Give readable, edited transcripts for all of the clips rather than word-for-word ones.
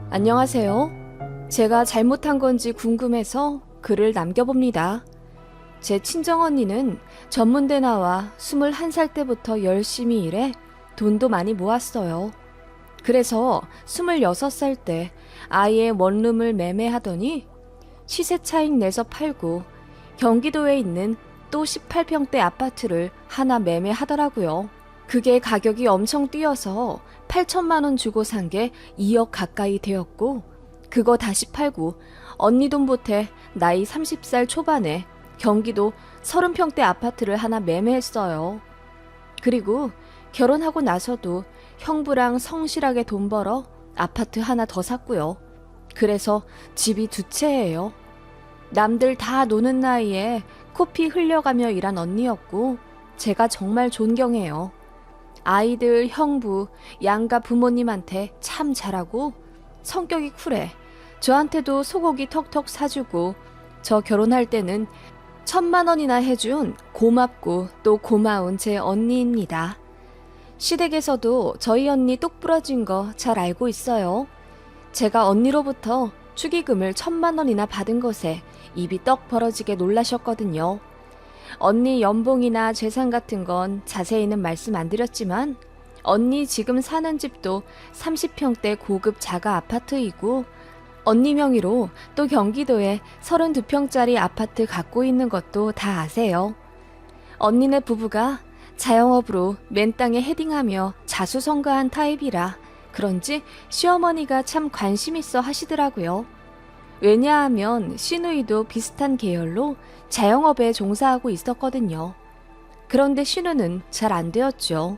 안녕하세요. 제가 잘못한 건지 궁금해서 글을 남겨봅니다. 제 친정언니는 전문대 나와 21살 때부터 열심히 일해 돈도 많이 모았어요. 그래서 26살 때 아예 원룸을 매매하더니 시세 차익 내서 팔고 경기도에 있는 또 18평대 아파트를 하나 매매하더라고요. 그게 가격이 엄청 뛰어서 8천만 원 주고 산 게 2억 가까이 되었고, 그거 다시 팔고 언니 돈 보태 나이 30살 초반에 경기도 30평대 아파트를 하나 매매했어요. 그리고 결혼하고 나서도 형부랑 성실하게 돈 벌어 아파트 하나 더 샀고요. 그래서 집이 2채예요. 남들 다 노는 나이에 코피 흘려가며 일한 언니였고 제가 정말 존경해요. 아이들, 형부, 양가 부모님한테 참 잘하고 성격이 쿨해. 저한테도 소고기 턱턱 사주고 저 결혼할 때는 1,000만 원이나 해준 고맙고 또 고마운 제 언니입니다. 시댁에서도 저희 언니 똑 부러진 거 잘 알고 있어요. 제가 언니로부터 축의금을 1,000만 원이나 받은 것에 입이 떡 벌어지게 놀라셨거든요. 언니 연봉이나 재산 같은 건 자세히는 말씀 안 드렸지만 언니 지금 사는 집도 30평대 고급 자가 아파트이고 언니 명의로 또 경기도에 32평짜리 아파트 갖고 있는 것도 다 아세요. 언니네 부부가 자영업으로 맨 땅에 헤딩하며 자수성가한 타입이라 그런지 시어머니가 참 관심 있어 하시더라고요. 왜냐하면 시누이도 비슷한 계열로 자영업에 종사하고 있었거든요. 그런데 시누는 잘 안 되었죠.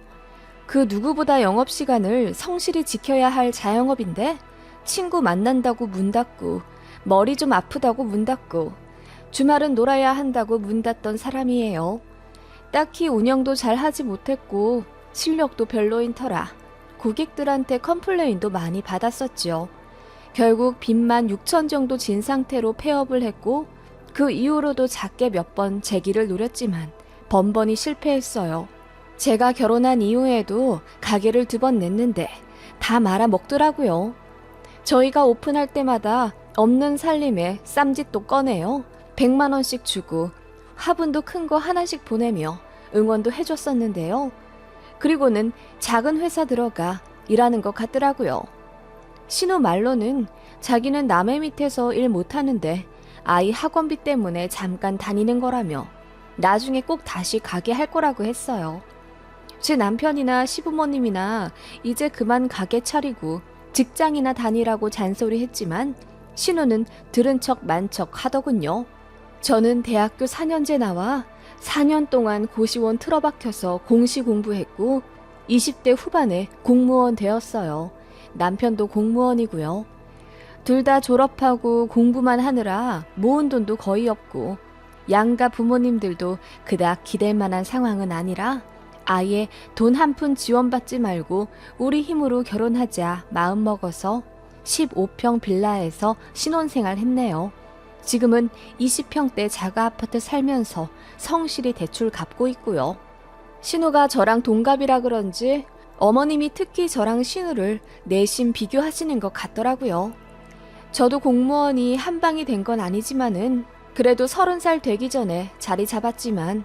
그 누구보다 영업시간을 성실히 지켜야 할 자영업인데 친구 만난다고 문 닫고 머리 좀 아프다고 문 닫고 주말은 놀아야 한다고 문 닫던 사람이에요. 딱히 운영도 잘 하지 못했고 실력도 별로인 터라 고객들한테 컴플레인도 많이 받았었죠. 결국 빚만 6천 정도 진 상태로 폐업을 했고 그 이후로도 작게 몇 번 재기를 노렸지만 번번이 실패했어요. 제가 결혼한 이후에도 가게를 2번 냈는데 다 말아먹더라고요. 저희가 오픈할 때마다 없는 살림에 쌈짓도 꺼내요. 100만 원씩 주고 화분도 큰 거 하나씩 보내며 응원도 해줬었는데요. 그리고는 작은 회사 들어가 일하는 것 같더라고요. 신우 말로는 자기는 남의 밑에서 일 못하는데 아이 학원비 때문에 잠깐 다니는 거라며 나중에 꼭 다시 가게 할 거라고 했어요. 제 남편이나 시부모님이나 이제 그만 가게 차리고 직장이나 다니라고 잔소리했지만 신우는 들은 척 만 척 하더군요. 저는 대학교 4년제 나와 4년 동안 고시원 틀어박혀서 공시 공부했고 20대 후반에 공무원 되었어요. 남편도 공무원이고요. 둘 다 졸업하고 공부만 하느라 모은 돈도 거의 없고 양가 부모님들도 그닥 기댈 만한 상황은 아니라 아예 돈 한 푼 지원받지 말고 우리 힘으로 결혼하자 마음먹어서 15평 빌라에서 신혼생활 했네요. 지금은 20평대 자가 아파트 살면서 성실히 대출 갚고 있고요. 신우가 저랑 동갑이라 그런지 어머님이 특히 저랑 신우를 내심 비교하시는 것 같더라고요. 저도 공무원이 한 방이 된 건 아니지만은 그래도 30살 되기 전에 자리 잡았지만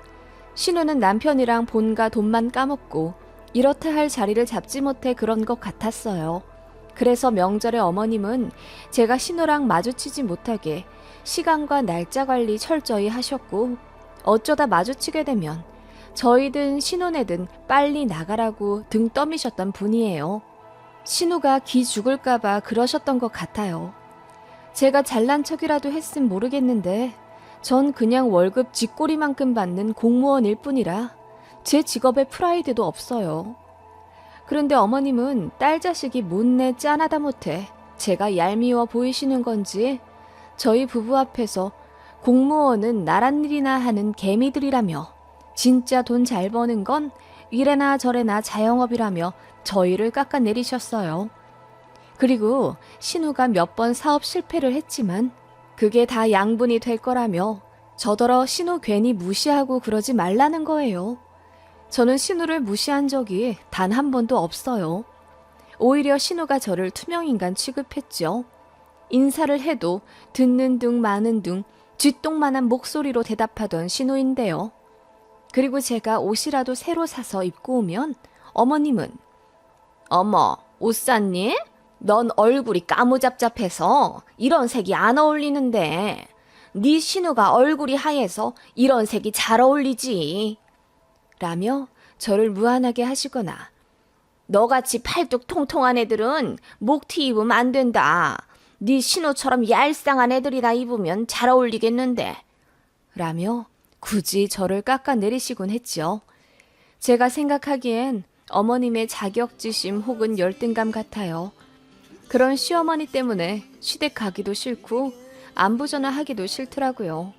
신우는 남편이랑 본가 돈만 까먹고 이렇다 할 자리를 잡지 못해 그런 것 같았어요. 그래서 명절에 어머님은 제가 신우랑 마주치지 못하게 시간과 날짜 관리 철저히 하셨고 어쩌다 마주치게 되면 저희든 신혼애든 빨리 나가라고 등 떠미셨던 분이에요. 신우가 기 죽을까봐 그러셨던 것 같아요. 제가 잘난 척이라도 했음 모르겠는데 전 그냥 월급 쥐꼬리만큼 받는 공무원일 뿐이라 제 직업에 프라이드도 없어요. 그런데 어머님은 딸 자식이 못내 짠하다 못해 제가 얄미워 보이시는 건지 저희 부부 앞에서 공무원은 나란 일이나 하는 개미들이라며 진짜 돈 잘 버는 건 이래나 저래나 자영업이라며 저희를 깎아내리셨어요. 그리고 신우가 몇 번 사업 실패를 했지만 그게 다 양분이 될 거라며 저더러 신우 괜히 무시하고 그러지 말라는 거예요. 저는 신우를 무시한 적이 단 한 번도 없어요. 오히려 신우가 저를 투명인간 취급했죠. 인사를 해도 듣는 둥 마는 둥 쥐똥만한 목소리로 대답하던 신우인데요. 그리고 제가 옷이라도 새로 사서 입고 오면 어머님은 어머, 옷 샀니? 넌 얼굴이 까무잡잡해서 이런 색이 안 어울리는데 네 신우가 얼굴이 하얘서 이런 색이 잘 어울리지 라며 저를 무안하게 하시거나 너같이 팔뚝 통통한 애들은 목티 입으면 안 된다. 네 신우처럼 얄쌍한 애들이나 입으면 잘 어울리겠는데 라며 굳이 저를 깎아내리시곤 했죠. 제가 생각하기엔 어머님의 자격지심 혹은 열등감 같아요. 그런 시어머니 때문에 시댁 가기도 싫고 안부 전화하기도 싫더라고요.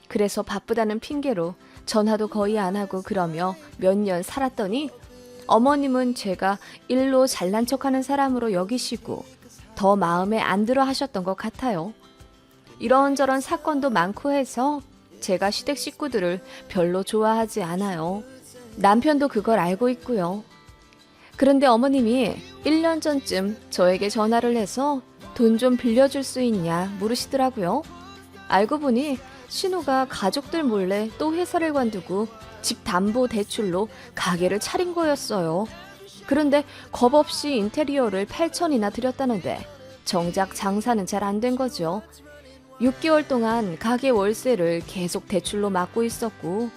그래서 바쁘다는 핑계로 전화도 거의 안 하고 그러며 몇 년 살았더니 어머님은 제가 일로 잘난 척하는 사람으로 여기시고 더 마음에 안 들어 하셨던 것 같아요. 이런저런 사건도 많고 해서 제가 시댁 식구들을 별로 좋아하지 않아요. 남편도 그걸 알고 있고요. 그런데 어머님이 1년 전쯤 저에게 전화를 해서 돈 좀 빌려줄 수 있냐 물으시더라고요. 알고 보니 신우가 가족들 몰래 또 회사를 관두고 집 담보 대출로 가게를 차린 거였어요. 그런데 겁없이 인테리어를 8천이나 들였다는데 정작 장사는 잘 안 된 거죠. 6개월 동안 가게 월세를 계속 대출로 막고 있었고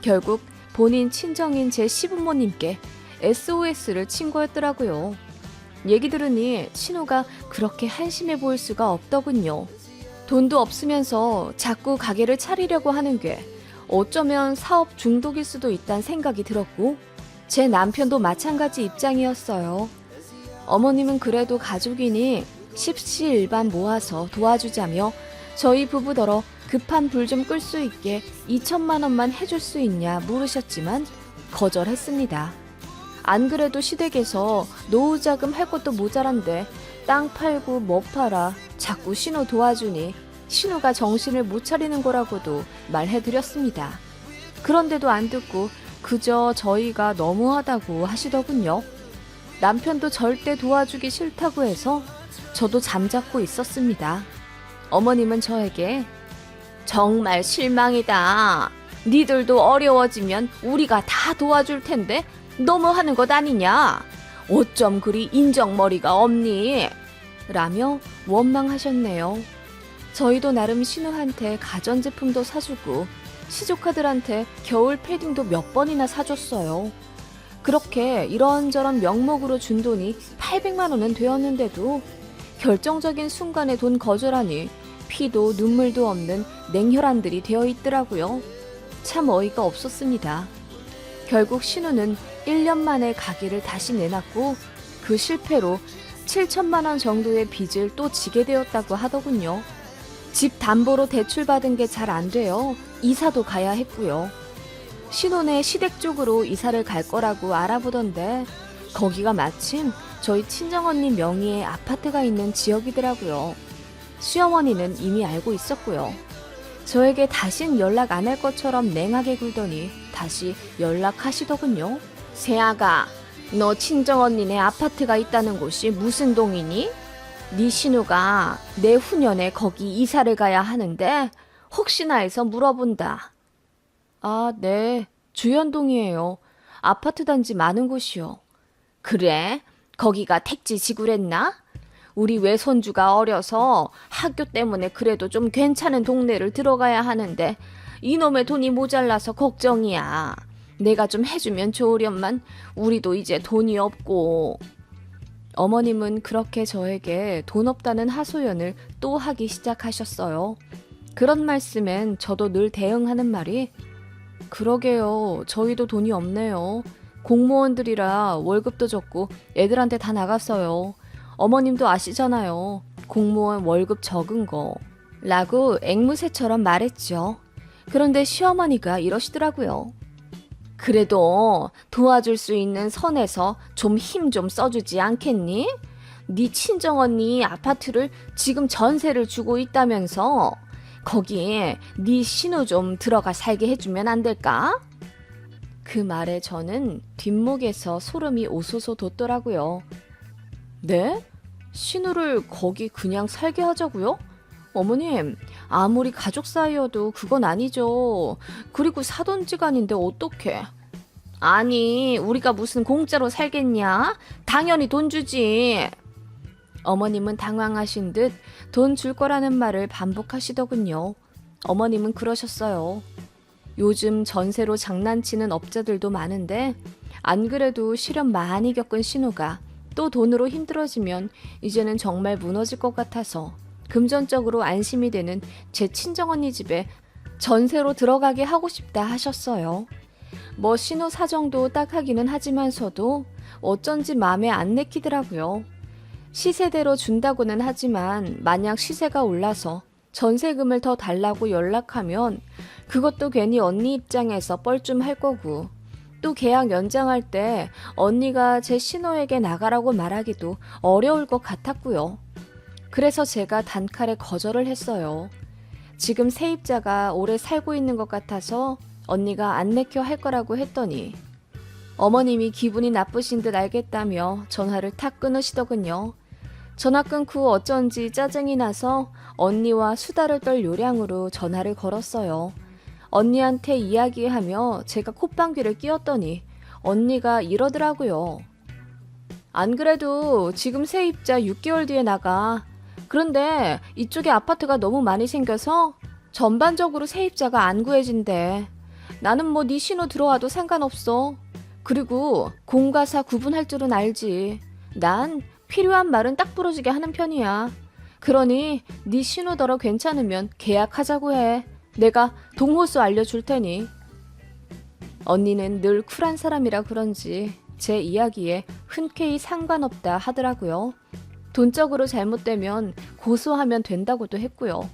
결국 본인 친정인 제 시부모님께 SOS를 친 거였더라고요. 얘기 들으니 신우가 그렇게 한심해 보일 수가 없더군요. 돈도 없으면서 자꾸 가게를 차리려고 하는 게 어쩌면 사업 중독일 수도 있다는 생각이 들었고 제 남편도 마찬가지 입장이었어요. 어머님은 그래도 가족이니 십시일반 모아서 도와주자며 저희 부부더러 급한 불 좀 끌 수 있게 2천만 원만 해줄 수 있냐 물으셨지만 거절했습니다. 안 그래도 시댁에서 노후자금 할 것도 모자란데 땅 팔고 뭐 팔아 자꾸 신우 도와주니 신우가 정신을 못 차리는 거라고도 말해드렸습니다. 그런데도 안 듣고 그저 저희가 너무하다고 하시더군요. 남편도 절대 도와주기 싫다고 해서 저도 잠잡고 있었습니다. 어머님은 저에게 정말 실망이다. 니들도 어려워지면 우리가 다 도와줄 텐데 너무하는 것 아니냐? 어쩜 그리 인정머리가 없니? 라며 원망하셨네요. 저희도 나름 신우한테 가전제품도 사주고 시조카들한테 겨울 패딩도 몇 번이나 사줬어요. 그렇게 이런저런 명목으로 준 돈이 800만 원은 되었는데도 결정적인 순간에 돈 거절하니 피도 눈물도 없는 냉혈한들이 되어 있더라고요. 참 어이가 없었습니다. 결국 신우는 1년 만에 가게를 다시 내놨고 그 실패로 7천만 원 정도의 빚을 또 지게 되었다고 하더군요. 집 담보로 대출받은 게 잘 안 돼요. 이사도 가야 했고요. 신혼에 시댁 쪽으로 이사를 갈 거라고 알아보던데 거기가 마침 저희 친정언니 명의의 아파트가 있는 지역이더라고요. 시어머니는 이미 알고 있었고요. 저에게 다신 연락 안 할 것처럼 냉하게 굴더니 다시 연락하시더군요. 세아가, 너 친정언니네 아파트가 있다는 곳이 무슨 동이니? 네 신우가 내후년에 거기 이사를 가야 하는데 혹시나 해서 물어본다. 아, 네. 주현동이에요. 아파트 단지 많은 곳이요. 그래? 거기가 택지 지구랬나? 우리 외손주가 어려서 학교 때문에 그래도 좀 괜찮은 동네를 들어가야 하는데 이놈의 돈이 모자라서 걱정이야. 내가 좀 해주면 좋으련만 우리도 이제 돈이 없고. 어머님은 그렇게 저에게 돈 없다는 하소연을 또 하기 시작하셨어요. 그런 말씀엔 저도 늘 대응하는 말이 그러게요. 저희도 돈이 없네요. 공무원들이라 월급도 적고 애들한테 다 나갔어요. 어머님도 아시잖아요. 공무원 월급 적은 거. 라고 앵무새처럼 말했죠. 그런데 시어머니가 이러시더라고요. 그래도 도와줄 수 있는 선에서 좀 힘 좀 써주지 않겠니? 네 친정언니 아파트를 지금 전세를 주고 있다면서 거기에 네 신우 좀 들어가 살게 해주면 안 될까? 그 말에 저는 뒷목에서 소름이 오소소 돋더라고요. 네? 신우를 거기 그냥 살게 하자고요? 어머님, 아무리 가족 사이여도 그건 아니죠. 그리고 사돈지간인데 어떡해. 아니, 우리가 무슨 공짜로 살겠냐? 당연히 돈 주지. 어머님은 당황하신 듯 돈 줄 거라는 말을 반복하시더군요. 어머님은 그러셨어요. 요즘 전세로 장난치는 업자들도 많은데 안 그래도 시련 많이 겪은 신우가 또 돈으로 힘들어지면 이제는 정말 무너질 것 같아서 금전적으로 안심이 되는 제 친정언니 집에 전세로 들어가게 하고 싶다 하셨어요. 뭐 신우 사정도 딱하기는 하지만서도 어쩐지 마음에 안 내키더라고요. 시세대로 준다고는 하지만 만약 시세가 올라서 전세금을 더 달라고 연락하면 그것도 괜히 언니 입장에서 뻘쭘할 거고 또 계약 연장할 때 언니가 제 신우에게 나가라고 말하기도 어려울 것 같았고요. 그래서 제가 단칼에 거절을 했어요. 지금 세입자가 오래 살고 있는 것 같아서 언니가 안 내켜 할 거라고 했더니 어머님이 기분이 나쁘신 듯 알겠다며 전화를 탁 끊으시더군요. 전화 끊고 어쩐지 짜증이 나서 언니와 수다를 떨 요량으로 전화를 걸었어요. 언니한테 이야기하며 제가 콧방귀를 뀌었더니 언니가 이러더라고요. 안 그래도 지금 세입자 6개월 뒤에 나가. 그런데 이쪽에 아파트가 너무 많이 생겨서 전반적으로 세입자가 안 구해진대. 나는 뭐 네 신호 들어와도 상관없어. 그리고 공과 사 구분할 줄은 알지. 난 필요한 말은 딱 부러지게 하는 편이야. 그러니 네 신호더러 괜찮으면 계약하자고 해. 내가 동호수 알려줄 테니. 언니는 늘 쿨한 사람이라 그런지 제 이야기에 흔쾌히 상관없다 하더라고요. 돈적으로 잘못되면 고소하면 된다고도 했고요.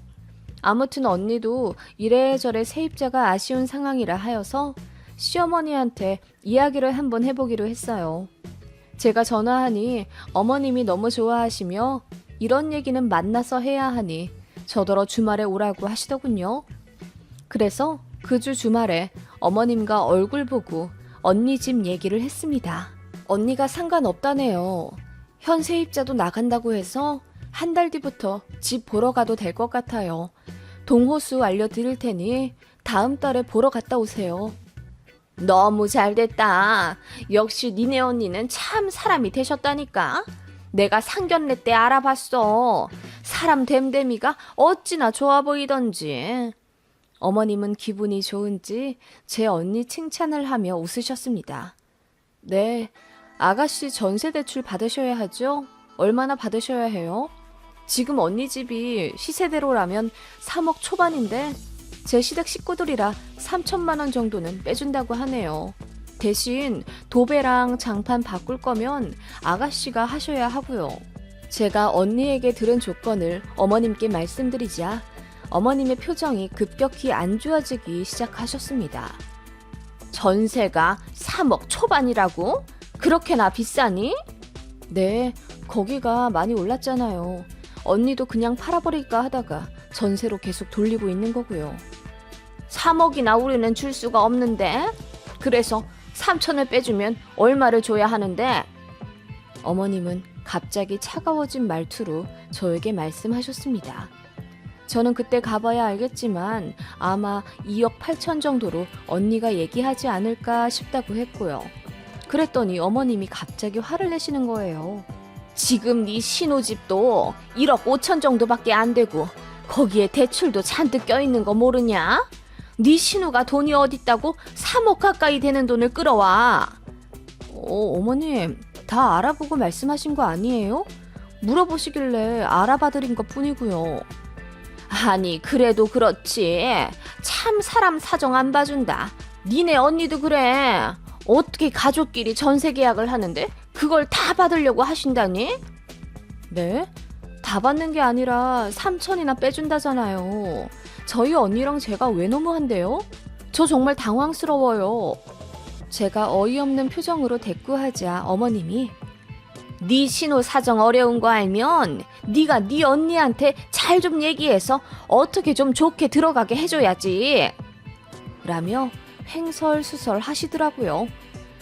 아무튼 언니도 이래저래 세입자가 아쉬운 상황이라 하여서 시어머니한테 이야기를 한번 해보기로 했어요. 제가 전화하니 어머님이 너무 좋아하시며 이런 얘기는 만나서 해야 하니 저더러 주말에 오라고 하시더군요. 그래서 그 주 주말에 어머님과 얼굴 보고 언니 집 얘기를 했습니다. 언니가 상관없다네요. 현 세입자도 나간다고 해서 한 달 뒤부터 집 보러 가도 될 것 같아요. 동호수 알려드릴 테니 다음 달에 보러 갔다 오세요. 너무 잘됐다. 역시 니네 언니는 참 사람이 되셨다니까. 내가 상견례 때 알아봤어. 사람 됨됨이가 어찌나 좋아 보이던지. 어머님은 기분이 좋은지 제 언니 칭찬을 하며 웃으셨습니다. 네, 아가씨 전세 대출 받으셔야 하죠? 얼마나 받으셔야 해요? 지금 언니 집이 시세대로라면 3억 초반인데 제 시댁 식구들이라 3천만 원 정도는 빼준다고 하네요. 대신 도배랑 장판 바꿀 거면 아가씨가 하셔야 하고요. 제가 언니에게 들은 조건을 어머님께 말씀드리자 어머님의 표정이 급격히 안 좋아지기 시작하셨습니다. 전세가 3억 초반이라고? 그렇게나 비싸니? 네, 거기가 많이 올랐잖아요. 언니도 그냥 팔아버릴까 하다가 전세로 계속 돌리고 있는 거고요. 3억이나 우리는 줄 수가 없는데? 그래서 3천을 빼주면 얼마를 줘야 하는데? 어머님은 갑자기 차가워진 말투로 저에게 말씀하셨습니다. 저는 그때 가봐야 알겠지만 아마 2억 8천 정도로 언니가 얘기하지 않을까 싶다고 했고요. 그랬더니 어머님이 갑자기 화를 내시는 거예요. 지금 네 신우집도 1억 5천 정도밖에 안 되고 거기에 대출도 잔뜩 껴있는 거 모르냐? 네 신우가 돈이 어딨다고 3억 가까이 되는 돈을 끌어와. 어머님, 다 알아보고 말씀하신 거 아니에요? 물어보시길래 알아봐드린 것 뿐이고요. 아니, 그래도 그렇지. 참 사람 사정 안 봐준다. 니네 언니도 그래. 어떻게 가족끼리 전세 계약을 하는데 그걸 다 받으려고 하신다니? 네? 다 받는 게 아니라 3천이나 빼준다잖아요. 저희 언니랑 제가 왜 너무한데요? 저 정말 당황스러워요. 제가 어이없는 표정으로 대꾸하자 어머님이 네 신호 사정 어려운 거 알면 네가 네 언니한테 잘 좀 얘기해서 어떻게 좀 좋게 들어가게 해줘야지. 라며 횡설수설 하시더라고요.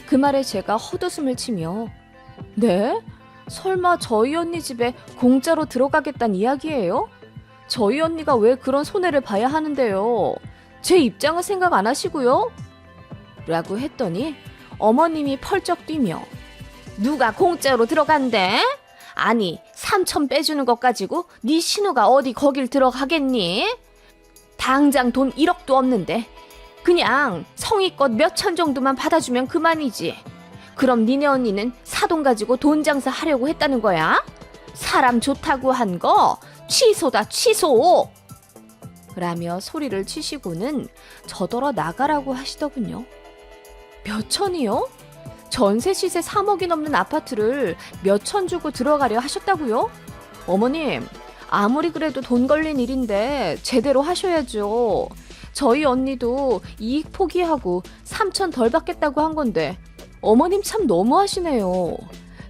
그 말에 제가 헛웃음을 치며 네? 설마 저희 언니 집에 공짜로 들어가겠다는 이야기예요? 저희 언니가 왜 그런 손해를 봐야 하는데요? 제 입장을 생각 안 하시고요? 라고 했더니 어머님이 펄쩍 뛰며 누가 공짜로 들어간대? 아니 3천 빼주는 것 가지고 네 신우가 어디 거길 들어가겠니? 당장 돈 1억도 없는데 그냥 성의껏 몇천 정도만 받아주면 그만이지. 그럼 니네 언니는 사돈 가지고 돈 장사하려고 했다는 거야? 사람 좋다고 한 거 취소다 취소! 라며 소리를 치시고는 저더러 나가라고 하시더군요. 몇 천이요? 전세 시세 3억이 넘는 아파트를 몇 천 주고 들어가려 하셨다고요? 어머님, 아무리 그래도 돈 걸린 일인데 제대로 하셔야죠. 저희 언니도 이익 포기하고 3천 덜 받겠다고 한 건데 어머님 참 너무하시네요.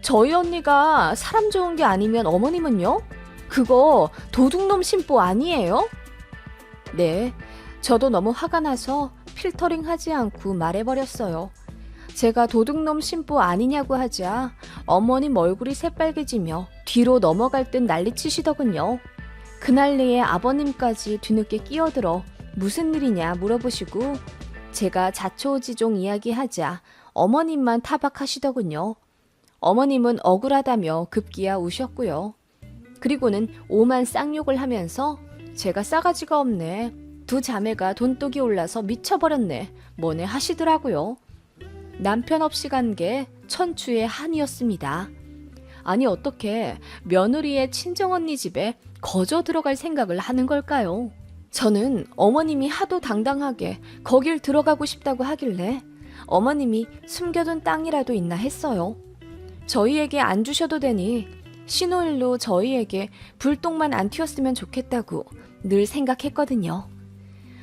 저희 언니가 사람 좋은 게 아니면 어머님은요? 그거 도둑놈 심보 아니에요? 네, 저도 너무 화가 나서 필터링 하지 않고 말해버렸어요. 제가 도둑놈 심보 아니냐고 하자 어머님 얼굴이 새빨개지며 뒤로 넘어갈 듯 난리치시더군요. 그 난리에 아버님까지 뒤늦게 끼어들어 무슨 일이냐 물어보시고 제가 자초지종 이야기하자 어머님만 타박하시더군요. 어머님은 억울하다며 급기야 우셨고요. 그리고는 오만 쌍욕을 하면서 제가 싸가지가 없네. 두 자매가 돈독이 올라서 미쳐버렸네. 뭐네 하시더라고요. 남편 없이 간 게 천추의 한이었습니다. 아니 어떻게 며느리의 친정언니 집에 거저 들어갈 생각을 하는 걸까요? 저는 어머님이 하도 당당하게 거길 들어가고 싶다고 하길래 어머님이 숨겨둔 땅이라도 있나 했어요. 저희에게 안 주셔도 되니 신호일로 저희에게 불똥만 안 튀었으면 좋겠다고 늘 생각했거든요.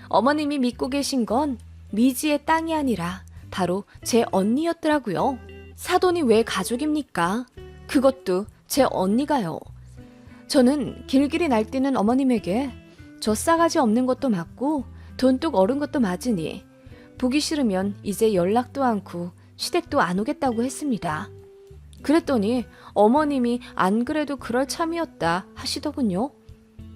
어머님이 믿고 계신 건 미지의 땅이 아니라 바로 제 언니였더라고요. 사돈이 왜 가족입니까? 그것도 제 언니가요. 저는 길길이 날뛰는 어머님에게 저 싸가지 없는 것도 맞고 돈뚝 어른 것도 맞으니 보기 싫으면 이제 연락도 않고 시댁도 안 오겠다고 했습니다. 그랬더니 어머님이 안 그래도 그럴 참이었다 하시더군요.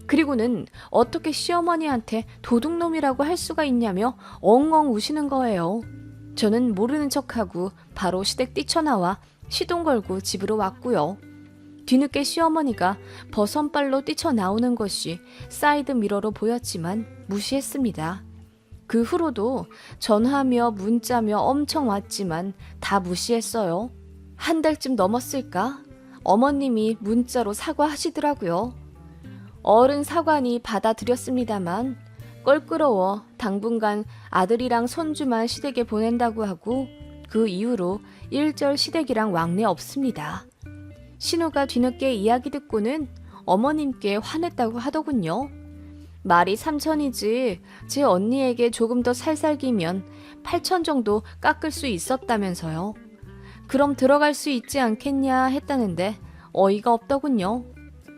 그리고는 어떻게 시어머니한테 도둑놈이라고 할 수가 있냐며 엉엉 우시는 거예요. 저는 모르는 척하고 바로 시댁 뛰쳐나와 시동 걸고 집으로 왔고요. 뒤늦게 시어머니가 버선발로 뛰쳐나오는 것이 사이드 미러로 보였지만 무시했습니다. 그 후로도 전화며 문자며 엄청 왔지만 다 무시했어요. 한 달쯤 넘었을까? 어머님이 문자로 사과하시더라고요. 어른 사과니 받아들였습니다만 껄끄러워 당분간 아들이랑 손주만 시댁에 보낸다고 하고 그 이후로 일절 시댁이랑 왕래 없습니다. 신우가 뒤늦게 이야기 듣고는 어머님께 화냈다고 하더군요. 말이 3천이지 제 언니에게 조금 더 살살 기면 8천 정도 깎을 수 있었다면서요. 그럼 들어갈 수 있지 않겠냐 했다는데 어이가 없더군요.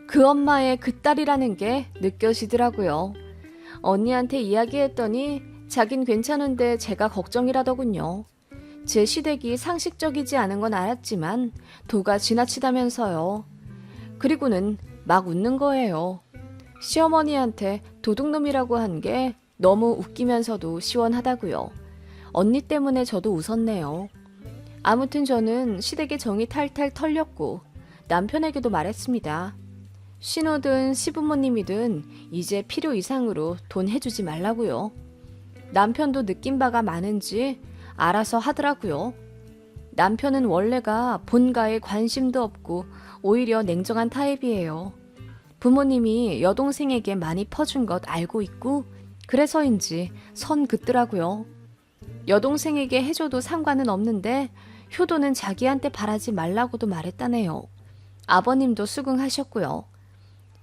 그 엄마의 그 딸이라는 게 느껴지더라고요. 언니한테 이야기했더니 자긴 괜찮은데 제가 걱정이라더군요. 제 시댁이 상식적이지 않은 건 알았지만 도가 지나치다면서요. 그리고는 막 웃는 거예요. 시어머니한테 도둑놈이라고 한 게 너무 웃기면서도 시원하다고요. 언니 때문에 저도 웃었네요. 아무튼 저는 시댁의 정이 탈탈 털렸고 남편에게도 말했습니다. 신우든 시부모님이든 이제 필요 이상으로 돈 해주지 말라고요. 남편도 느낀 바가 많은지 알아서 하더라고요. 남편은 원래가 본가에 관심도 없고 오히려 냉정한 타입이에요. 부모님이 여동생에게 많이 퍼준 것 알고 있고 그래서인지 선 긋더라고요. 여동생에게 해줘도 상관은 없는데 효도는 자기한테 바라지 말라고도 말했다네요. 아버님도 수긍하셨고요.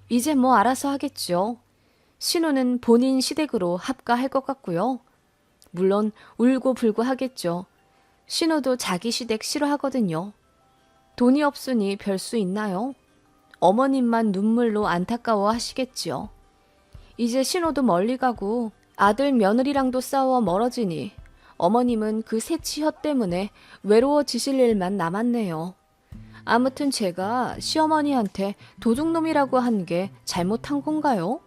이제 뭐 알아서 하겠죠. 신우는 본인 시댁으로 합가할 것 같고요. 물론 울고 불고 하겠죠. 신우도 자기 시댁 싫어하거든요. 돈이 없으니 별 수 있나요? 어머님만 눈물로 안타까워 하시겠지요. 이제 신우도 멀리 가고 아들 며느리랑도 싸워 멀어지니 어머님은 그 새치혀 때문에 외로워지실 일만 남았네요. 아무튼 제가 시어머니한테 도둑놈이라고 한 게 잘못한 건가요?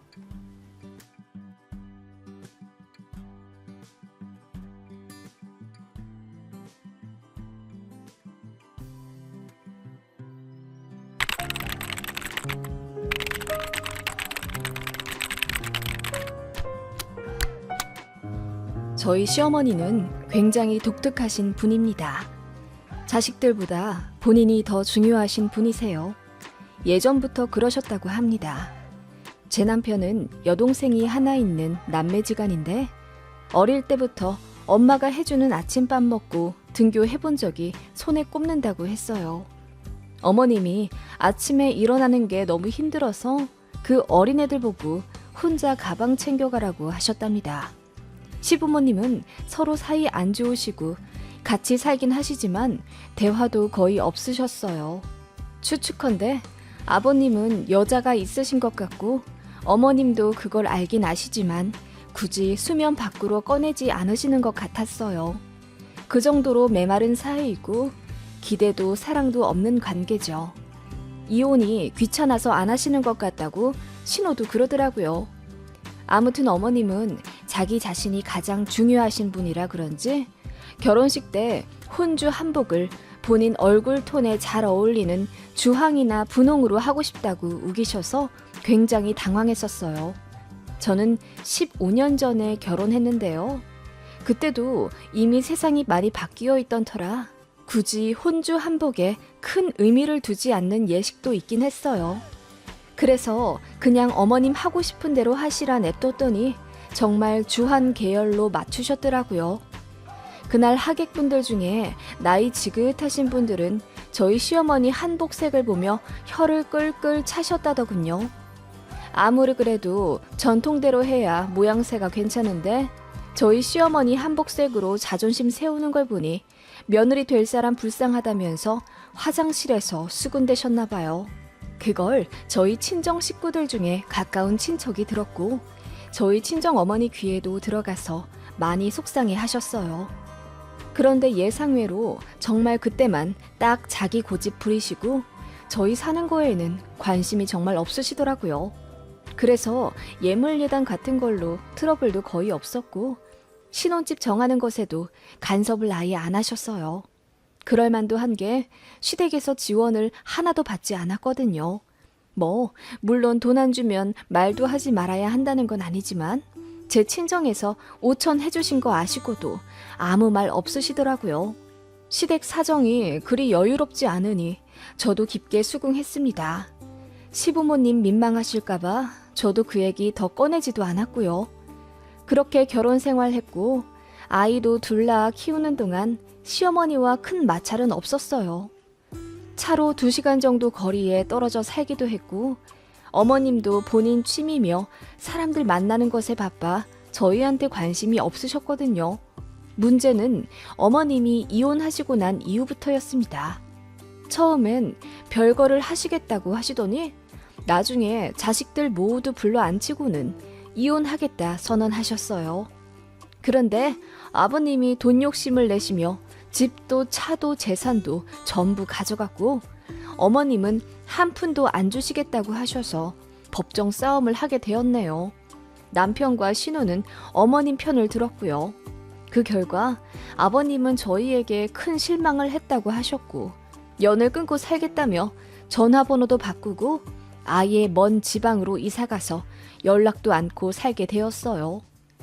저희 시어머니는 굉장히 독특하신 분입니다. 자식들보다 본인이 더 중요하신 분이세요. 예전부터 그러셨다고 합니다. 제 남편은 여동생이 하나 있는 남매지간인데 어릴 때부터 엄마가 해주는 아침밥 먹고 등교해본 적이 손에 꼽는다고 했어요. 어머님이 아침에 일어나는 게 너무 힘들어서 그 어린애들 보고 혼자 가방 챙겨가라고 하셨답니다. 시부모님은 서로 사이 안 좋으시고 같이 살긴 하시지만 대화도 거의 없으셨어요. 추측컨대 아버님은 여자가 있으신 것 같고 어머님도 그걸 알긴 아시지만 굳이 수면 밖으로 꺼내지 않으시는 것 같았어요. 그 정도로 메마른 사이이고 기대도 사랑도 없는 관계죠. 이혼이 귀찮아서 안 하시는 것 같다고 신호도 그러더라고요. 아무튼 어머님은 자기 자신이 가장 중요하신 분이라 그런지 결혼식 때 혼주 한복을 본인 얼굴 톤에 잘 어울리는 주황이나 분홍으로 하고 싶다고 우기셔서 굉장히 당황했었어요. 저는 15년 전에 결혼했는데요. 그때도 이미 세상이 많이 바뀌어 있던 터라 굳이 혼주 한복에 큰 의미를 두지 않는 예식도 있긴 했어요. 그래서 그냥 어머님 하고 싶은 대로 하시라 냅뒀더니 정말 주한 계열로 맞추셨더라고요. 그날 하객분들 중에 나이 지긋하신 분들은 저희 시어머니 한복색을 보며 혀를 끌끌 차셨다더군요. 아무리 그래도 전통대로 해야 모양새가 괜찮은데 저희 시어머니 한복색으로 자존심 세우는 걸 보니 며느리 될 사람 불쌍하다면서 화장실에서 수군대셨나 봐요. 그걸 저희 친정 식구들 중에 가까운 친척이 들었고 저희 친정 어머니 귀에도 들어가서 많이 속상해 하셨어요. 그런데 예상외로 정말 그때만 딱 자기 고집 부리시고 저희 사는 거에는 관심이 정말 없으시더라고요. 그래서 예물예단 같은 걸로 트러블도 거의 없었고 신혼집 정하는 것에도 간섭을 아예 안 하셨어요. 그럴 만도 한 게 시댁에서 지원을 하나도 받지 않았거든요. 물론 돈 안 주면 말도 하지 말아야 한다는 건 아니지만 제 친정에서 5천 해주신 거 아시고도 아무 말 없으시더라고요. 시댁 사정이 그리 여유롭지 않으니 저도 깊게 수긍했습니다. 시부모님 민망하실까봐 저도 그 얘기 더 꺼내지도 않았고요. 그렇게 결혼 생활했고 아이도 둘 낳아 키우는 동안 시어머니와 큰 마찰은 없었어요. 차로 2시간 정도 거리에 떨어져 살기도 했고 어머님도 본인 취미며 사람들 만나는 것에 바빠 저희한테 관심이 없으셨거든요. 문제는 어머님이 이혼하시고 난 이후부터였습니다. 처음엔 별거를 하시겠다고 하시더니 나중에 자식들 모두 불러 앉히고는 이혼하겠다 선언하셨어요. 그런데 아버님이 돈 욕심을 내시며 집도 차도 재산도 전부 가져갔고 어머님은 한 푼도 안 주시겠다고 하셔서 법정 싸움을 하게 되었네요. 남편과 신우는 어머님 편을 들었고요. 그 결과 아버님은 저희에게 큰 실망을 했다고 하셨고 연을 끊고 살겠다며 전화번호도 바꾸고 아예 먼 지방으로 이사가서 연락도 않고 살게 되었어요.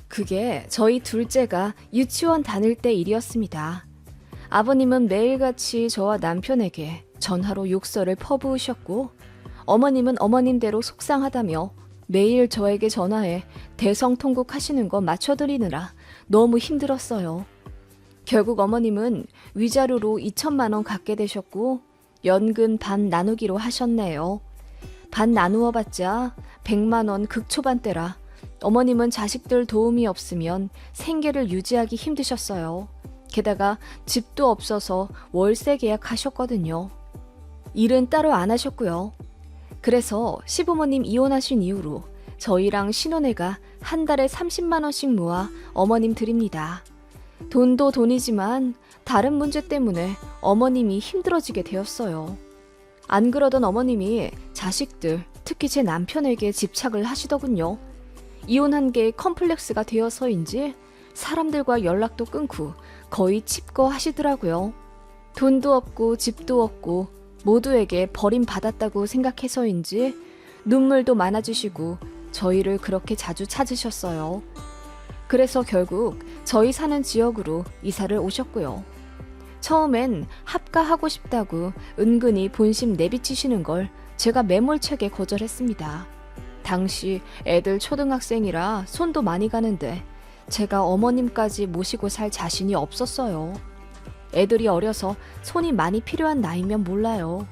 그게 저희 둘째가 유치원 다닐 때 일이었습니다. 아버님은 매일같이 저와 남편에게 전화로 욕설을 퍼부으셨고 어머님은 어머님대로 속상하다며 매일 저에게 전화해 대성통곡하시는 거 맞춰드리느라 너무 힘들었어요. 결국 어머님은 위자료로 2천만 원 갖게 되셨고 연금 반 나누기로 하셨네요. 반 나누어봤자 100만 원 극초반대라 어머님은 자식들 도움이 없으면 생계를 유지하기 힘드셨어요. 게다가 집도 없어서 월세 계약하셨거든요. 일은 따로 안 하셨고요. 그래서 시부모님 이혼하신 이후로 저희랑 신혼애가 한 달에 30만 원씩 모아 어머님 드립니다. 돈도 돈이지만 다른 문제 때문에 어머님이 힘들어지게 되었어요. 안 그러던 어머님이 자식들, 특히 제 남편에게 집착을 하시더군요. 이혼한 게 컴플렉스가 되어서인지 사람들과 연락도 끊고 거의 칩거하시더라고요. 돈도 없고 집도 없고 모두에게 버림받았다고 생각해서인지 눈물도 많아지시고 저희를 그렇게 자주 찾으셨어요. 그래서 결국 저희 사는 지역으로 이사를 오셨고요. 처음엔 합가하고 싶다고 은근히 본심 내비치시는 걸 제가 매몰차게 거절했습니다. 당시 애들 초등학생이라 손도 많이 가는데 제가 어머님까지 모시고 살 자신이 없었어요. 애들이 어려서 손이 많이 필요한 나이면 몰라요.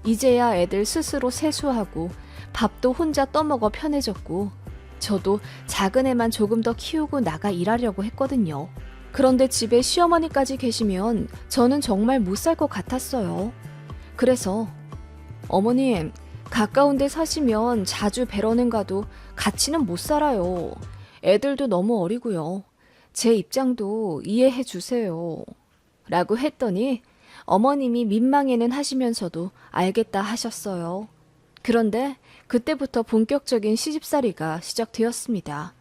이제야 애들 스스로 세수하고 밥도 혼자 떠먹어 편해졌고 저도 작은 애만 조금 더 키우고 나가 일하려고 했거든요. 그런데 집에 시어머니까지 계시면 저는 정말 못 살 것 같았어요. 그래서 어머님, 가까운 데 사시면 자주 뵈러는 가도 같이는 못 살아요. 애들도 너무 어리고요. 제 입장도 이해해 주세요. 라고 했더니 어머님이 민망해는 하시면서도 알겠다 하셨어요. 그런데 그때부터 본격적인 시집살이가 시작되었습니다.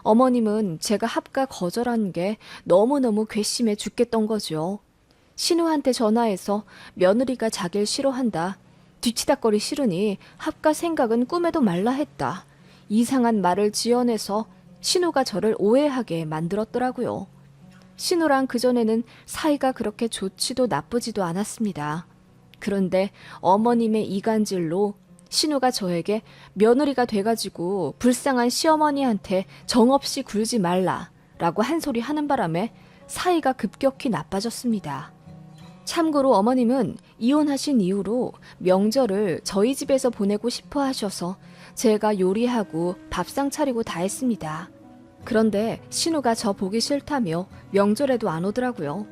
어머님은 제가 합가 거절한 게 너무너무 괘씸해 죽겠던 거죠. 신우한테 전화해서 며느리가 자길 싫어한다. 뒤치다거리 싫으니 합가 생각은 꿈에도 말라 했다. 이상한 말을 지어내서 신우가 저를 오해하게 만들었더라고요. 신우랑 그전에는 사이가 그렇게 좋지도 나쁘지도 않았습니다. 그런데 어머님의 이간질로 신우가 저에게 며느리가 돼가지고 불쌍한 시어머니한테 정없이 굴지 말라라고 한 소리 하는 바람에 사이가 급격히 나빠졌습니다. 참고로 어머님은 이혼하신 이후로 명절을 저희 집에서 보내고 싶어 하셔서 제가 요리하고 밥상 차리고 다 했습니다. 그런데 신우가 저 보기 싫다며 명절에도 안 오더라고요.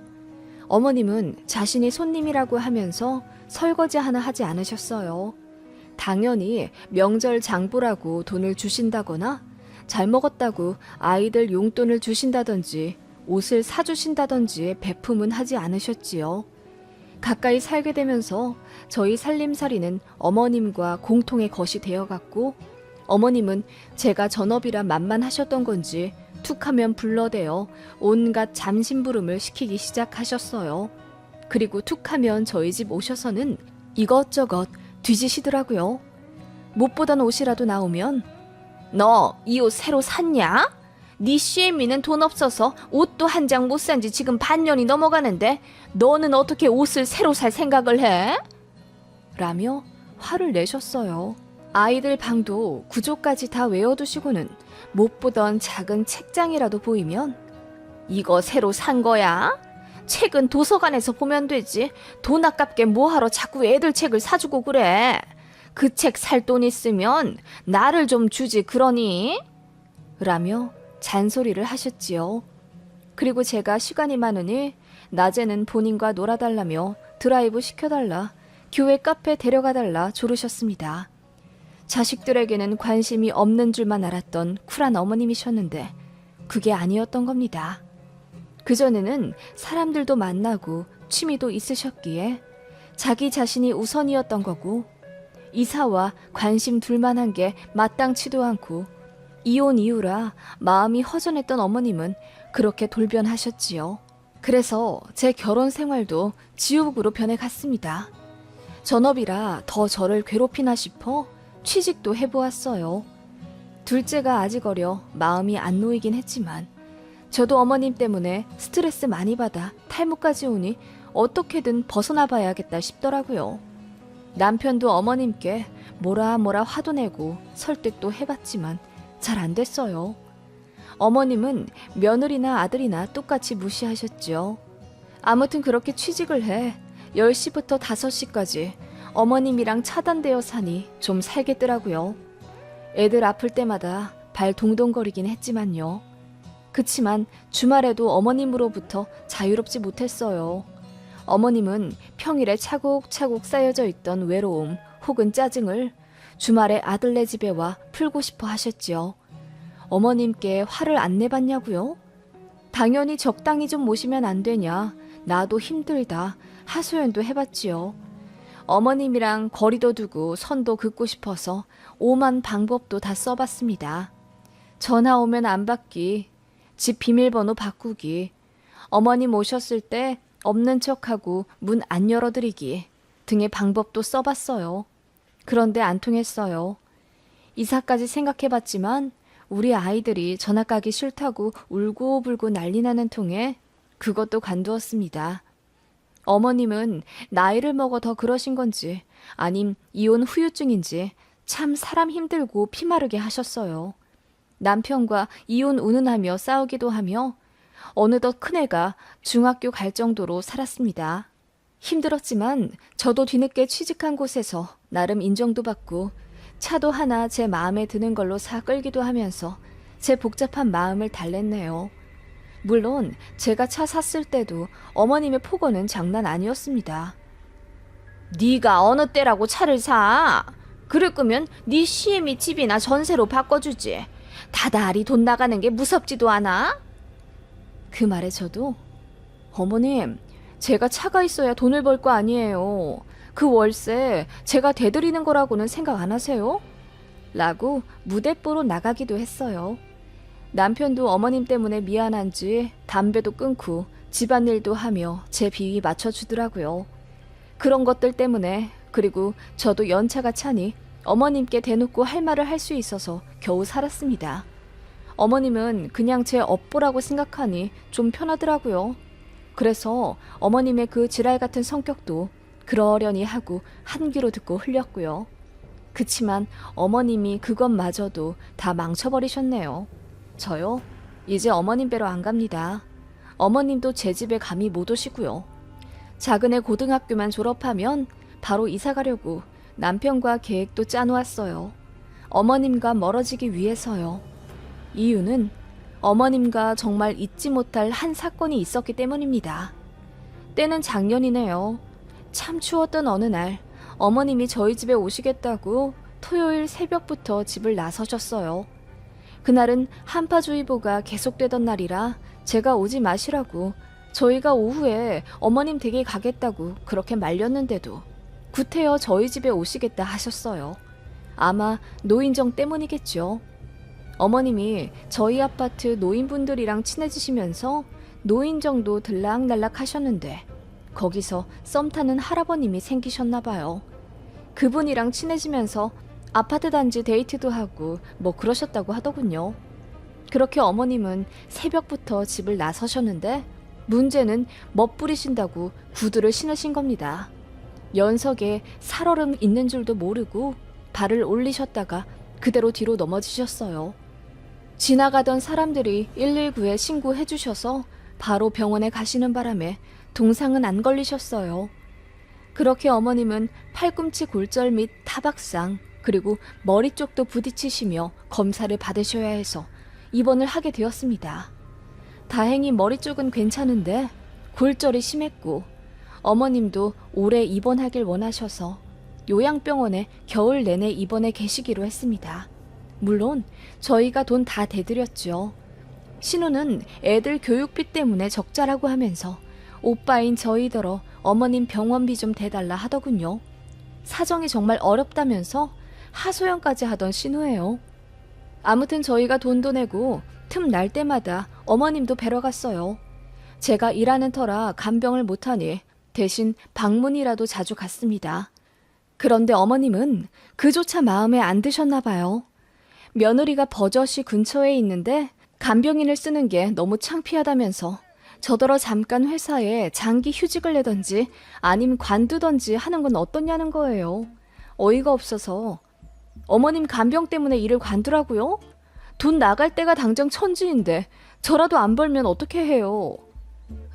어머님은 자신이 손님이라고 하면서 설거지 하나 하지 않으셨어요. 당연히 명절 장보라고 돈을 주신다거나 잘 먹었다고 아이들 용돈을 주신다든지 옷을 사주신다든지 배품은 하지 않으셨지요. 가까이 살게 되면서 저희 살림살이는 어머님과 공통의 것이 되어갔고 어머님은 제가 전업이라 만만하셨던 건지 툭하면 불러대어 온갖 잠심부름을 시키기 시작하셨어요. 그리고 툭하면 저희 집 오셔서는 이것저것 뒤지시더라고요. 못 보던 옷이라도 나오면 너 이 옷 새로 샀냐? 네 시애미는 돈 없어서 옷도 한 장 못 산 지 지금 반년이 넘어가는데 너는 어떻게 옷을 새로 살 생각을 해? 라며 화를 내셨어요. 아이들 방도 구조까지 다 외워두시고는 못 보던 작은 책장이라도 보이면 이거 새로 산 거야? 책은 도서관에서 보면 되지. 돈 아깝게 뭐하러 자꾸 애들 책을 사주고 그래. 그 책 살 돈 있으면 나를 좀 주지 그러니? 라며 잔소리를 하셨지요. 그리고 제가 시간이 많으니 낮에는 본인과 놀아달라며 드라이브 시켜달라, 교회 카페 데려가달라 조르셨습니다. 자식들에게는 관심이 없는 줄만 알았던 쿨한 어머님이셨는데 그게 아니었던 겁니다. 그전에는 사람들도 만나고 취미도 있으셨기에 자기 자신이 우선이었던 거고 이사와 관심 둘만한 게 마땅치도 않고 이혼 이후라 마음이 허전했던 어머님은 그렇게 돌변하셨지요. 그래서 제 결혼 생활도 지옥으로 변해갔습니다. 전업이라 더 저를 괴롭히나 싶어 취직도 해보았어요. 둘째가 아직 어려 마음이 안 놓이긴 했지만 저도 어머님 때문에 스트레스 많이 받아 탈모까지 오니 어떻게든 벗어나 봐야겠다 싶더라고요. 남편도 어머님께 뭐라 화도 내고 설득도 해봤지만 잘 안 됐어요. 어머님은 며느리나 아들이나 똑같이 무시하셨죠. 아무튼 그렇게 취직을 해 10시부터 5시까지 어머님이랑 차단되어 사니 좀 살겠더라고요. 애들 아플 때마다 발 동동거리긴 했지만요. 그치만 주말에도 어머님으로부터 자유롭지 못했어요. 어머님은 평일에 차곡차곡 쌓여져 있던 외로움 혹은 짜증을 주말에 아들네 집에 와 풀고 싶어 하셨지요. 어머님께 화를 안 내봤냐고요? 당연히 적당히 좀 모시면 안 되냐. 나도 힘들다. 하소연도 해봤지요. 어머님이랑 거리도 두고 선도 긋고 싶어서 오만 방법도 다 써봤습니다. 전화 오면 안 받기, 집 비밀번호 바꾸기, 어머님 오셨을 때 없는 척하고 문 안 열어드리기 등의 방법도 써봤어요. 그런데 안 통했어요. 이사까지 생각해봤지만 우리 아이들이 전학 가기 싫다고 울고불고 난리 나는 통에 그것도 관두었습니다. 어머님은 나이를 먹어 더 그러신 건지 아님 이혼 후유증인지 참 사람 힘들고 피마르게 하셨어요. 남편과 이혼 운운하며 싸우기도 하며 어느덧 큰애가 중학교 갈 정도로 살았습니다. 힘들었지만 저도 뒤늦게 취직한 곳에서 나름 인정도 받고 차도 하나 제 마음에 드는 걸로 사 끌기도 하면서 제 복잡한 마음을 달랬네요. 물론 제가 차 샀을 때도 어머님의 폭언은 장난 아니었습니다. 네가 어느 때라고 차를 사? 그럴 거면 네 시애미 집이나 전세로 바꿔주지. 다달이 돈 나가는 게 무섭지도 않아? 그 말에 저도 어머님, 제가 차가 있어야 돈을 벌 거 아니에요. 그 월세 제가 대드리는 거라고는 생각 안 하세요? 라고 무대뽀로 나가기도 했어요. 남편도 어머님 때문에 미안한지 담배도 끊고 집안일도 하며 제 비위 맞춰주더라고요. 그런 것들 때문에 그리고 저도 연차가 차니 어머님께 대놓고 할 말을 할 수 있어서 겨우 살았습니다. 어머님은 그냥 제 업보라고 생각하니 좀 편하더라고요. 그래서 어머님의 그 지랄 같은 성격도 그러려니 하고 한 귀로 듣고 흘렸고요. 그치만 어머님이 그것마저도 다 망쳐버리셨네요. 저요? 이제 어머님 뵈러 안 갑니다. 어머님도 제 집에 감히 못 오시고요. 작은 애 고등학교만 졸업하면 바로 이사 가려고 남편과 계획도 짜놓았어요. 어머님과 멀어지기 위해서요. 이유는 어머님과 정말 잊지 못할 한 사건이 있었기 때문입니다. 때는 작년이네요. 참 추웠던 어느 날 어머님이 저희 집에 오시겠다고 토요일 새벽부터 집을 나서셨어요. 그날은 한파주의보가 계속되던 날이라 제가 오지 마시라고 저희가 오후에 어머님 댁에 가겠다고 그렇게 말렸는데도 구태여 저희 집에 오시겠다 하셨어요. 아마 노인정 때문이겠죠. 어머님이 저희 아파트 노인분들이랑 친해지시면서 노인정도 들락날락 하셨는데 거기서 썸 타는 할아버님이 생기셨나 봐요. 그분이랑 친해지면서 아파트 단지 데이트도 하고 뭐 그러셨다고 하더군요. 그렇게 어머님은 새벽부터 집을 나서셨는데 문제는 멋부리신다고 구두를 신으신 겁니다. 연석에 살얼음 있는 줄도 모르고 발을 올리셨다가 그대로 뒤로 넘어지셨어요. 지나가던 사람들이 119에 신고해 주셔서 바로 병원에 가시는 바람에 동상은 안 걸리셨어요. 그렇게 어머님은 팔꿈치 골절 및 타박상 그리고 머리 쪽도 부딪히시며 검사를 받으셔야 해서 입원을 하게 되었습니다. 다행히 머리 쪽은 괜찮은데 골절이 심했고 어머님도 오래 입원하길 원하셔서 요양병원에 겨울 내내 입원해 계시기로 했습니다. 물론 저희가 돈 다 대드렸죠. 신우는 애들 교육비 때문에 적자라고 하면서 오빠인 저희더러 어머님 병원비 좀 대달라 하더군요. 사정이 정말 어렵다면서 하소연까지 하던 신우예요. 아무튼 저희가 돈도 내고 틈 날 때마다 어머님도 뵈러 갔어요. 제가 일하는 터라 간병을 못하니 대신 방문이라도 자주 갔습니다. 그런데 어머님은 그조차 마음에 안 드셨나 봐요. 며느리가 버젓이 근처에 있는데 간병인을 쓰는 게 너무 창피하다면서 저더러 잠깐 회사에 장기 휴직을 내던지 아님 관두던지 하는 건 어떠냐는 거예요. 어이가 없어서 어머님 간병 때문에 일을 관두라고요? 돈 나갈 때가 당장 천지인데 저라도 안 벌면 어떻게 해요?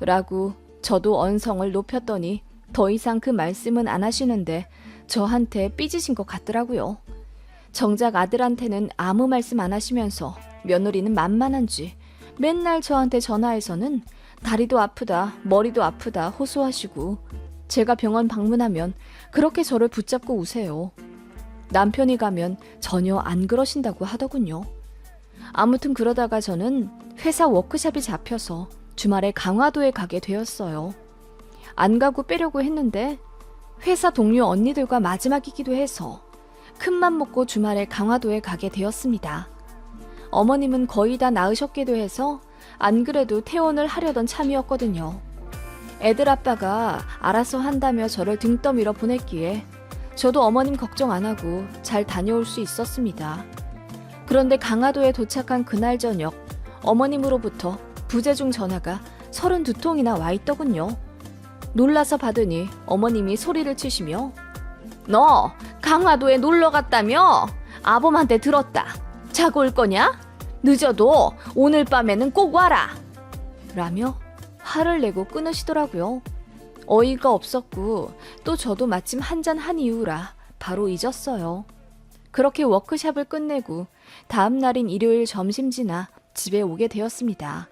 라고 저도 언성을 높였더니 더 이상 그 말씀은 안 하시는데 저한테 삐지신 것 같더라고요. 정작 아들한테는 아무 말씀 안 하시면서 며느리는 만만한지 맨날 저한테 전화해서는 다리도 아프다, 머리도 아프다 호소하시고 제가 병원 방문하면 그렇게 저를 붙잡고 우세요. 남편이 가면 전혀 안 그러신다고 하더군요. 아무튼 그러다가 저는 회사 워크숍이 잡혀서 주말에 강화도에 가게 되었어요. 안 가고 빼려고 했는데 회사 동료 언니들과 마지막이기도 해서 큰맘 먹고 주말에 강화도에 가게 되었습니다. 어머님은 거의 다 나으셨기도 해서 안 그래도 퇴원을 하려던 참이었거든요. 애들 아빠가 알아서 한다며 저를 등 떠밀어 보냈기에 저도 어머님 걱정 안 하고 잘 다녀올 수 있었습니다. 그런데 강화도에 도착한 그날 저녁 어머님으로부터 부재중 전화가 32통이나 와 있더군요. 놀라서 받으니 어머님이 소리를 치시며 너 강화도에 놀러 갔다며? 아범한테 들었다. 자고 올 거냐? 늦어도 오늘 밤에는 꼭 와라. 라며 화를 내고 끊으시더라고요. 어이가 없었고 또 저도 마침 한잔 한 이유라 바로 잊었어요. 그렇게 워크숍을 끝내고 다음 날인 일요일 점심 지나 집에 오게 되었습니다.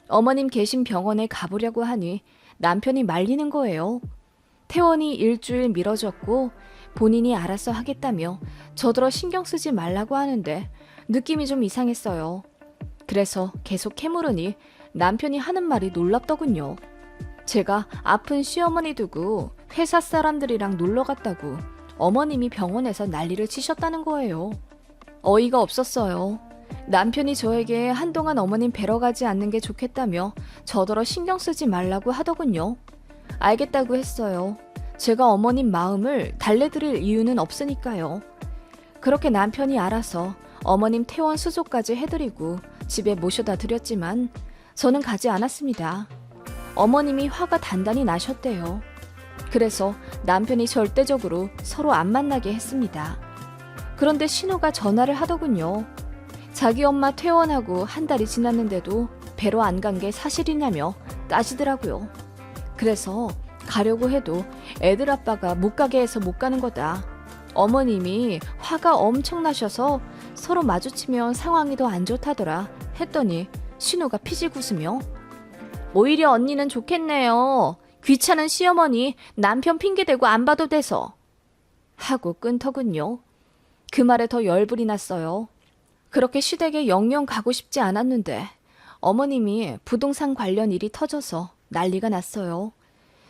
어머님 계신 병원에 가보려고 하니 남편이 말리는 거예요. 퇴원이 일주일 미뤄졌고 본인이 알아서 하겠다며 저더러 신경 쓰지 말라고 하는데 느낌이 좀 이상했어요. 그래서 계속 캐물으니 남편이 하는 말이 놀랍더군요. 제가 아픈 시어머니 두고 회사 사람들이랑 놀러 갔다고 어머님이 병원에서 난리를 치셨다는 거예요. 어이가 없었어요. 남편이 저에게 한동안 어머님 뵈러 가지 않는 게 좋겠다며 저더러 신경 쓰지 말라고 하더군요. 알겠다고 했어요. 제가 어머님 마음을 달래드릴 이유는 없으니까요. 그렇게 남편이 알아서 어머님 퇴원 수속까지 해드리고 집에 모셔다 드렸지만 저는 가지 않았습니다. 어머님이 화가 단단히 나셨대요. 그래서 남편이 절대적으로 서로 안 만나게 했습니다. 그런데 신우가 전화를 하더군요. 자기 엄마 퇴원하고 한 달이 지났는데도 뵈러 안 간 게 사실이냐며 따지더라고요. 그래서 가려고 해도 애들 아빠가 못 가게 해서 못 가는 거다. 어머님이 화가 엄청 나셔서 서로 마주치면 상황이 더 안 좋다더라 했더니 신우가 피식 웃으며 오히려 언니는 좋겠네요. 귀찮은 시어머니 남편 핑계대고 안 봐도 돼서 하고 끊더군요. 그 말에 더 열불이 났어요. 그렇게 시댁에 영영 가고 싶지 않았는데 어머님이 부동산 관련 일이 터져서 난리가 났어요.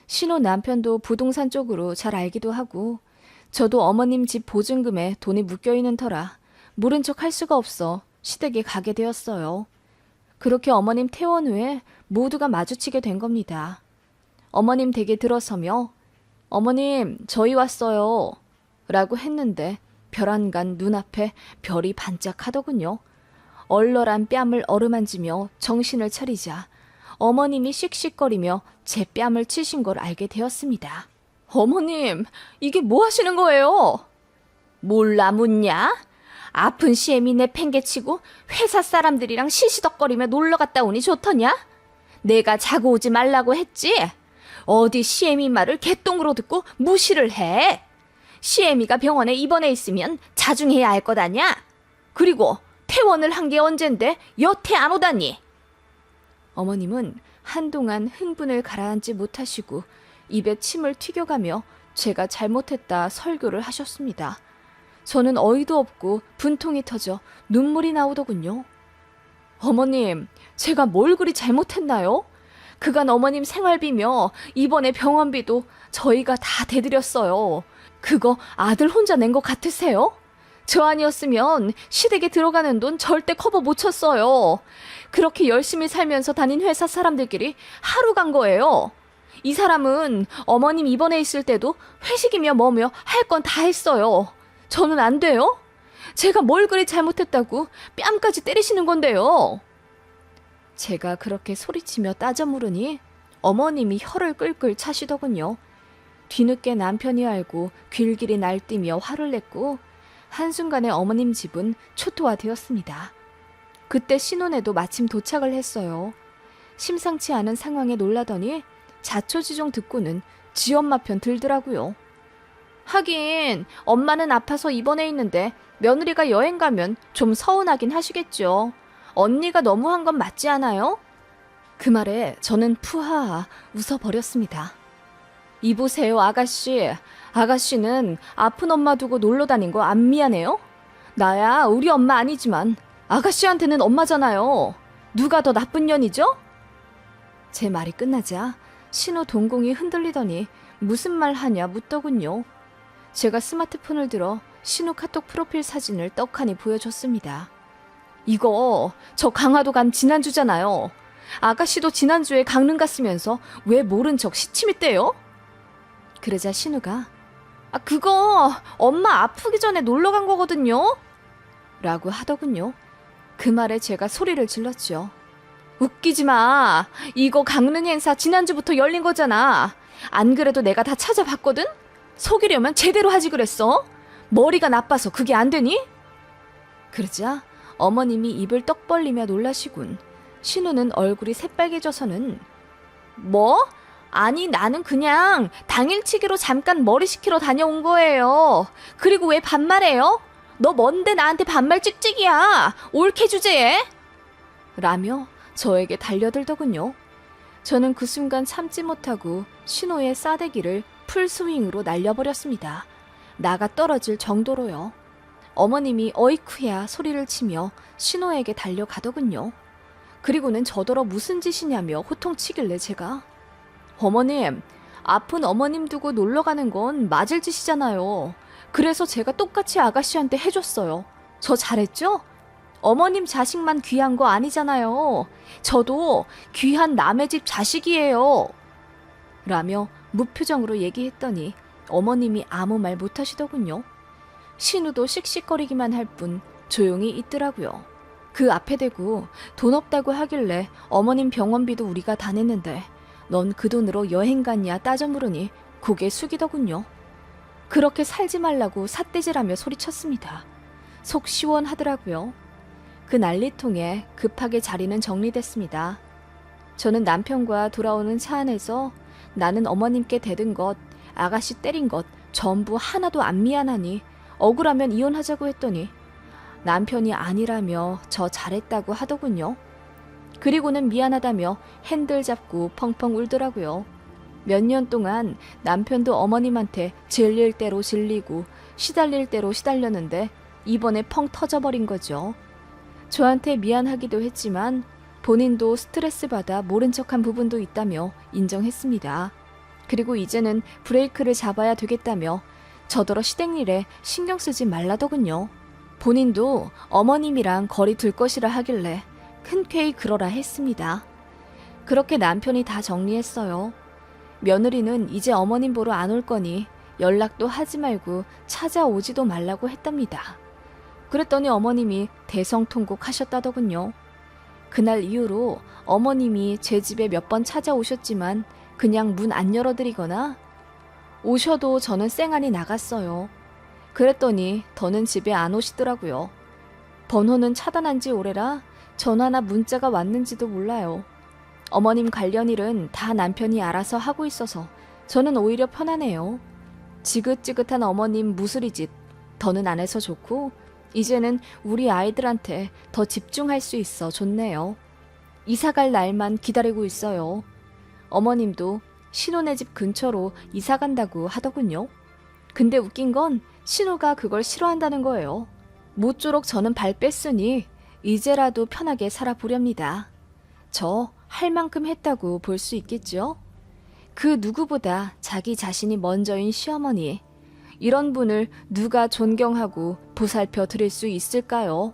신호 남편도 부동산 쪽으로 잘 알기도 하고 저도 어머님 집 보증금에 돈이 묶여있는 터라 모른 척 할 수가 없어 시댁에 가게 되었어요. 그렇게 어머님 퇴원 후에 모두가 마주치게 된 겁니다. 어머님 댁에 들어서며 어머님 저희 왔어요 라고 했는데 별안간 눈앞에 별이 반짝하더군요. 얼얼한 뺨을 어루만지며 정신을 차리자 어머님이 씩씩거리며 제 뺨을 치신 걸 알게 되었습니다. 어머님, 이게 뭐 하시는 거예요? 몰라 묻냐? 아픈 시애미 내팽개치고 회사 사람들이랑 시시덕거리며 놀러 갔다 오니 좋더냐? 내가 자고 오지 말라고 했지? 어디 시애미 말을 개똥으로 듣고 무시를 해? 시애미가 병원에 입원해 있으면 자중해야 할 것 아냐? 그리고 퇴원을 한 게 언젠데 여태 안 오다니? 어머님은 한동안 흥분을 가라앉지 못하시고 입에 침을 튀겨가며 제가 잘못했다 설교를 하셨습니다. 저는 어이도 없고 분통이 터져 눈물이 나오더군요. 어머님, 제가 뭘 그리 잘못했나요? 그간 어머님 생활비며 이번에 병원비도 저희가 다 대드렸어요. 그거 아들 혼자 낸 것 같으세요? 저 아니었으면 시댁에 들어가는 돈 절대 커버 못 쳤어요. 그렇게 열심히 살면서 다닌 회사 사람들끼리 하루 간 거예요. 이 사람은 어머님 입원해 있을 때도 회식이며 뭐며 할 건 다 했어요. 저는 안 돼요? 제가 뭘 그리 잘못했다고 뺨까지 때리시는 건데요. 제가 그렇게 소리치며 따져 물으니 어머님이 혀를 끌끌 차시더군요. 뒤늦게 남편이 알고 귀길이 날뛰며 화를 냈고 한순간에 어머님 집은 초토화되었습니다. 그때 신혼에도 마침 도착을 했어요. 심상치 않은 상황에 놀라더니 자초지종 듣고는 지 엄마 편 들더라고요. 하긴 엄마는 아파서 입원해 있는데 며느리가 여행 가면 좀 서운하긴 하시겠죠. 언니가 너무한 건 맞지 않아요? 그 말에 저는 푸하하 웃어버렸습니다. 이보세요 아가씨. 아가씨는 아픈 엄마 두고 놀러 다닌 거 안 미안해요? 나야 우리 엄마 아니지만 아가씨한테는 엄마잖아요. 누가 더 나쁜 년이죠? 제 말이 끝나자 신우 동공이 흔들리더니 무슨 말 하냐 묻더군요. 제가 스마트폰을 들어 신우 카톡 프로필 사진을 떡하니 보여줬습니다. 이거 저 강화도 간 지난주잖아요. 아가씨도 지난주에 강릉 갔으면서 왜 모른 척 시침이 떼요? 그러자 신우가 그거 엄마 아프기 전에 놀러 간 거거든요. 라고 하더군요. 그 말에 제가 소리를 질렀죠. 웃기지 마. 이거 강릉 행사 지난주부터 열린 거잖아. 안 그래도 내가 다 찾아봤거든? 속이려면 제대로 하지 그랬어. 머리가 나빠서 그게 안 되니? 그러자 어머님이 입을 떡 벌리며 놀라시군. 신우는 얼굴이 새빨개져서는 뭐? 아니 나는 그냥 당일치기로 잠깐 머리 식히러 다녀온 거예요. 그리고 왜 반말해요? 너 뭔데 나한테 반말 찍찍이야. 옳게 주제에. 라며 저에게 달려들더군요. 저는 그 순간 참지 못하고 신호의 싸대기를 풀스윙으로 날려버렸습니다. 나가 떨어질 정도로요. 어머님이 어이쿠야 소리를 치며 신호에게 달려가더군요. 그리고는 저더러 무슨 짓이냐며 호통치길래 제가 어머님, 아픈 어머님 두고 놀러 가는 건 맞을 짓이잖아요. 그래서 제가 똑같이 아가씨한테 해줬어요. 저 잘했죠? 어머님 자식만 귀한 거 아니잖아요. 저도 귀한 남의 집 자식이에요. 라며 무표정으로 얘기했더니 어머님이 아무 말 못하시더군요. 신우도 씩씩거리기만 할 뿐 조용히 있더라고요. 그 앞에 대고 돈 없다고 하길래 어머님 병원비도 우리가 다 냈는데 넌 그 돈으로 여행 갔냐 따져 물으니 고개 숙이더군요. 그렇게 살지 말라고 삿대질하며 소리쳤습니다. 속 시원하더라고요. 그 난리통에 급하게 자리는 정리됐습니다. 저는 남편과 돌아오는 차 안에서 나는 어머님께 대든 것, 아가씨 때린 것 전부 하나도 안 미안하니 억울하면 이혼하자고 했더니 남편이 아니라며 저 잘했다고 하더군요. 그리고는 미안하다며 핸들 잡고 펑펑 울더라고요. 몇 년 동안 남편도 어머님한테 질릴 대로 질리고 시달릴 대로 시달렸는데 이번에 펑 터져버린 거죠. 저한테 미안하기도 했지만 본인도 스트레스 받아 모른 척한 부분도 있다며 인정했습니다. 그리고 이제는 브레이크를 잡아야 되겠다며 저더러 시댁일에 신경 쓰지 말라더군요. 본인도 어머님이랑 거리 둘 것이라 하길래 흔쾌히 그러라 했습니다. 그렇게 남편이 다 정리했어요. 며느리는 이제 어머님 보러 안 올 거니 연락도 하지 말고 찾아오지도 말라고 했답니다. 그랬더니 어머님이 대성통곡 하셨다더군요. 그날 이후로 어머님이 제 집에 몇 번 찾아오셨지만 그냥 문 안 열어드리거나 오셔도 저는 쌩안이 나갔어요. 그랬더니 더는 집에 안 오시더라고요. 번호는 차단한 지 오래라 전화나 문자가 왔는지도 몰라요. 어머님 관련 일은 다 남편이 알아서 하고 있어서 저는 오히려 편하네요. 지긋지긋한 어머님 무스리짓 더는 안 해서 좋고 이제는 우리 아이들한테 더 집중할 수 있어 좋네요. 이사갈 날만 기다리고 있어요. 어머님도 신우네 집 근처로 이사 간다고 하더군요. 근데 웃긴 건 신우가 그걸 싫어한다는 거예요. 모쪼록 저는 발 뺐으니 이제라도 편하게 살아보렵니다. 저 할 만큼 했다고 볼 수 있겠죠? 그 누구보다 자기 자신이 먼저인 시어머니, 이런 분을 누가 존경하고 보살펴 드릴 수 있을까요?